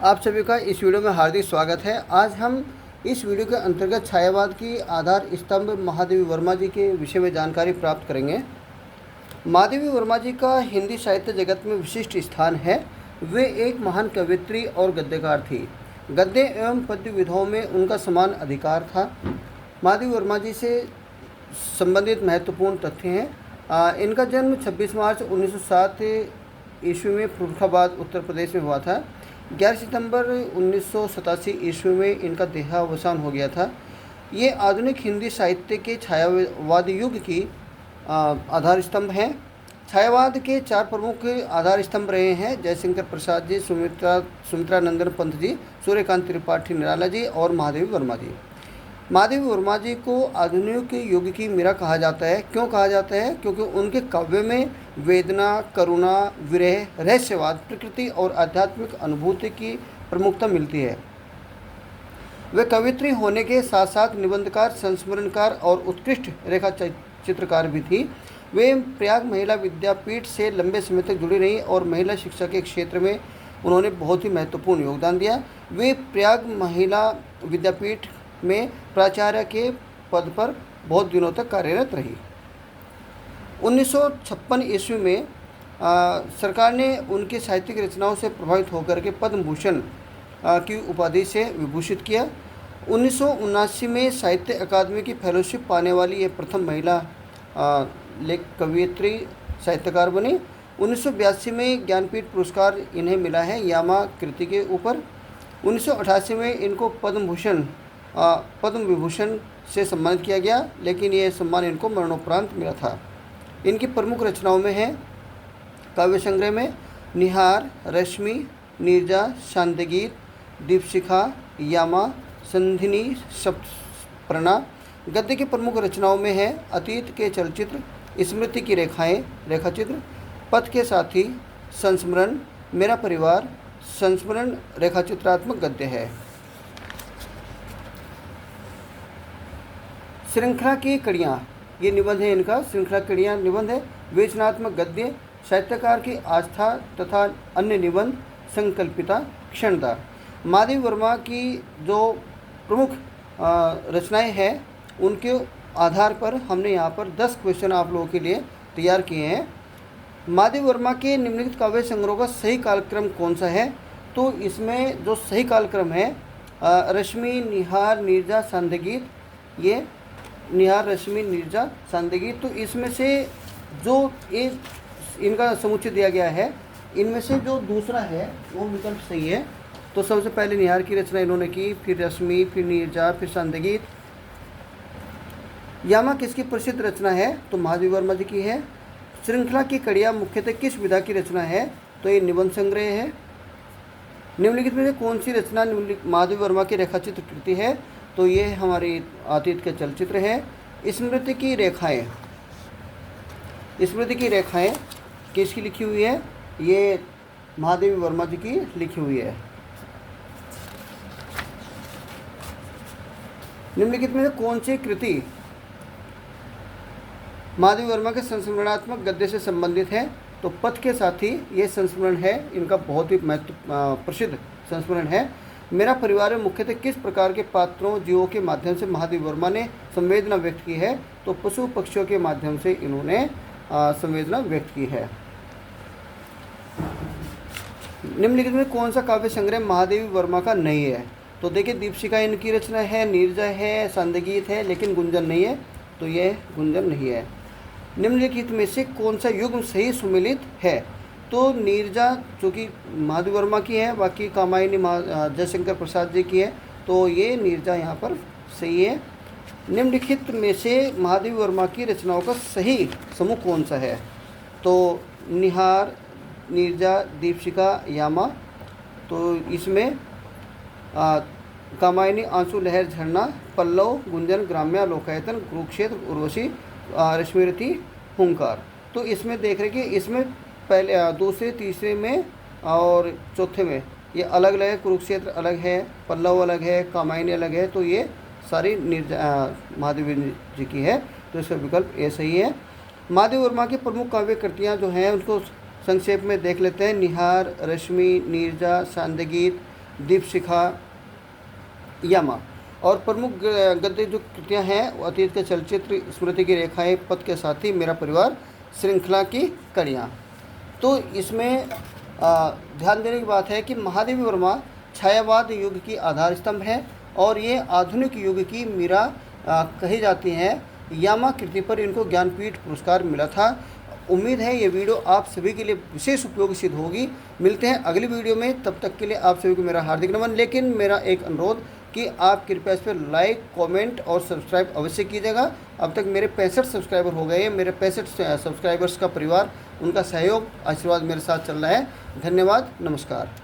आप सभी का इस वीडियो में हार्दिक स्वागत है। आज हम इस वीडियो के अंतर्गत छायावाद की आधार स्तंभ महादेवी वर्मा जी के विषय में जानकारी प्राप्त करेंगे। महादेवी वर्मा जी का हिंदी साहित्य जगत में विशिष्ट स्थान है। वे एक महान कवयित्री और गद्यकार थी। गद्य एवं पद्य विधाओं में उनका समान अधिकार था। महादेवी वर्मा जी से संबंधित महत्वपूर्ण तथ्य हैं। इनका जन्म 26 मार्च 1907 ईस्वी में फर्रुखाबाद उत्तर प्रदेश में हुआ था। 11 सितंबर 1987 ईस्वी में इनका देहावसान हो गया था। ये आधुनिक हिंदी साहित्य के छायावाद युग की आधार स्तंभ हैं। छायावाद के 4 प्रमुख आधार स्तंभ रहे हैं: जयशंकर प्रसाद जी, सुमित्रा नंदन पंत जी, सूर्यकांत त्रिपाठी निराला जी और महादेवी वर्मा जी। महादेवी वर्मा जी को आधुनिक युग की मीरा कहा जाता है। क्यों कहा जाता है? क्योंकि उनके काव्य में वेदना, करुणा, विरह, रहस्यवाद, प्रकृति और आध्यात्मिक अनुभूति की प्रमुखता मिलती है। वे कवयित्री होने के साथ साथ निबंधकार, संस्मरणकार और उत्कृष्ट रेखा चित्रकार भी थी। वे प्रयाग महिला विद्यापीठ से लंबे समय तक जुड़ी रहीं और महिला शिक्षा के क्षेत्र में उन्होंने बहुत ही महत्वपूर्ण योगदान दिया। वे प्रयाग महिला विद्यापीठ में प्राचार्य के पद पर बहुत दिनों तक कार्यरत रही। 1956 ईस्वी में सरकार ने उनकी साहित्यिक रचनाओं से प्रभावित होकर के पद्म भूषण की उपाधि से विभूषित किया। 1979 में साहित्य अकादमी की फेलोशिप पाने वाली ये प्रथम महिला लेख कवयित्री साहित्यकार बनी। 1982 में ज्ञानपीठ पुरस्कार इन्हें मिला है यामा कृति के ऊपर। 1988 में इनको पद्म विभूषण से सम्मानित किया गया, लेकिन यह सम्मान इनको मरणोपरांत मिला था। इनकी प्रमुख रचनाओं में है काव्य संग्रह में निहार, रश्मि, नीरजा, शांतिगीत, दीपशिखा, यामा, संधिनी, सप्तप्रणा। गद्य की प्रमुख रचनाओं में है अतीत के चलचित्र, स्मृति की रेखाएं, रेखाचित्र, पथ के साथी, संस्मरण, मेरा परिवार। संस्मरण रेखाचित्रात्मक गद्य है। श्रृंखला की कड़ियाँ, ये निबंध है इनका। श्रृंखला कड़ियाँ निबंध है। विवेचनात्मक गद्य, साहित्यकार की आस्था तथा अन्य निबंध, संकल्पिता, क्षणदार। महादेवी वर्मा की जो प्रमुख रचनाएं हैं उनके आधार पर हमने यहाँ पर 10 क्वेश्चन आप लोगों के लिए तैयार किए हैं। महादेवी वर्मा के निम्नलिखित काव्य संग्रह का सही कालक्रम कौन सा है? तो इसमें जो सही कालक्रम है रश्मि, निहार, नीरजा, सांध्यगीत। ये निहार, रश्मि, नीरजा, सांध्यगीत। तो इसमें से जो इनका समुच्चय दिया गया है, इनमें से जो दूसरा है वो विकल्प सही है। तो सबसे पहले निहार की रचना इन्होंने की, फिर रश्मि, फिर नीरजा, फिर सांध्यगीत। यामा किसकी प्रसिद्ध रचना है? तो महादेवी वर्मा जी की है। श्रृंखला की कड़ियाँ मुख्यतः किस विधा की रचना है? तो ये निबंध संग्रह है। निम्नलिखित में से कौन सी रचना महादेवी वर्मा की रेखाचित्र कृति है? तो ये हमारी अतीत के चलचित्र है। स्मृति की रेखाएं, स्मृति की रेखाएं किसकी लिखी हुई है? ये महादेवी वर्मा जी की लिखी हुई है। निम्नलिखित में से कौन सी कृति महादेवी वर्मा के संस्मरणात्मक गद्य से संबंधित है? तो पथ के साथी ये संस्मरण है, इनका बहुत ही प्रसिद्ध संस्मरण है। मेरा परिवार में मुख्यतः किस प्रकार के पात्रों, जीवों के माध्यम से महादेवी वर्मा ने संवेदना व्यक्त की है? तो पशु पक्षियों के माध्यम से इन्होंने संवेदना व्यक्त की है। निम्नलिखित में कौन सा काव्य संग्रह महादेवी वर्मा का नहीं है? तो देखिए, दीपशिखा इनकी रचना है, नीरजा है, सांध्यगीत है, लेकिन गुंजन नहीं है। तो यह गुंजन नहीं है। निम्नलिखित में से कौन सा युग्म सही सुमेलित है? तो नीरजा जो कि महादेवी वर्मा की है, बाकी कामायनी जयशंकर प्रसाद जी की है। तो ये नीरजा यहाँ पर सही है। निम्नलिखित में से महादेवी वर्मा की रचनाओं का सही समूह कौन सा है? तो निहार, नीरजा, दीपशिखा, यामा। तो इसमें कामायनी, आंसू, लहर, झरना, पल्लव, गुंजन, ग्राम्या, लोकायतन, कुरुक्षेत्र, उर्वशी, रश्मिरथी, हुंकार। तो इसमें देख रहे कि इसमें पहले दूसरे, तीसरे में और चौथे में ये अलग अलग है। कुरुक्षेत्र अलग है, पल्लव अलग है, कामायनी अलग है। तो ये सारी महादेवी जी की है। तो इसका विकल्प ए सही है। महादेवी वर्मा की प्रमुख काव्य कृतियाँ जो हैं उनको संक्षेप में देख लेते हैं। निहार, रश्मि, नीरजा, सांध्यगीत, दीपशिखा, यामा। और प्रमुख गद्य जो कृतियाँ हैं वो अतीत के चलचित्र, स्मृति की रेखाएं, पथ के साथी, मेरा परिवार, श्रृंखला की कड़ियाँ। तो इसमें ध्यान देने की बात है कि महादेवी वर्मा छायावाद युग की आधार स्तंभ है और ये आधुनिक युग की मीरा कही जाती हैं। यामा कृति पर इनको ज्ञानपीठ पुरस्कार मिला था। उम्मीद है ये वीडियो आप सभी के लिए विशेष उपयोगी सिद्ध होगी। मिलते हैं अगली वीडियो में, तब तक के लिए आप सभी को मेरा हार्दिक नमन। लेकिन मेरा एक अनुरोध कि आप कृपया इस पर लाइक, कमेंट और सब्सक्राइब अवश्य कीजिएगा। अब तक मेरे 65 सब्सक्राइबर हो गए हैं। मेरे 65 सब्सक्राइबर्स का परिवार, उनका सहयोग, आशीर्वाद मेरे साथ चल रहा है। धन्यवाद, नमस्कार।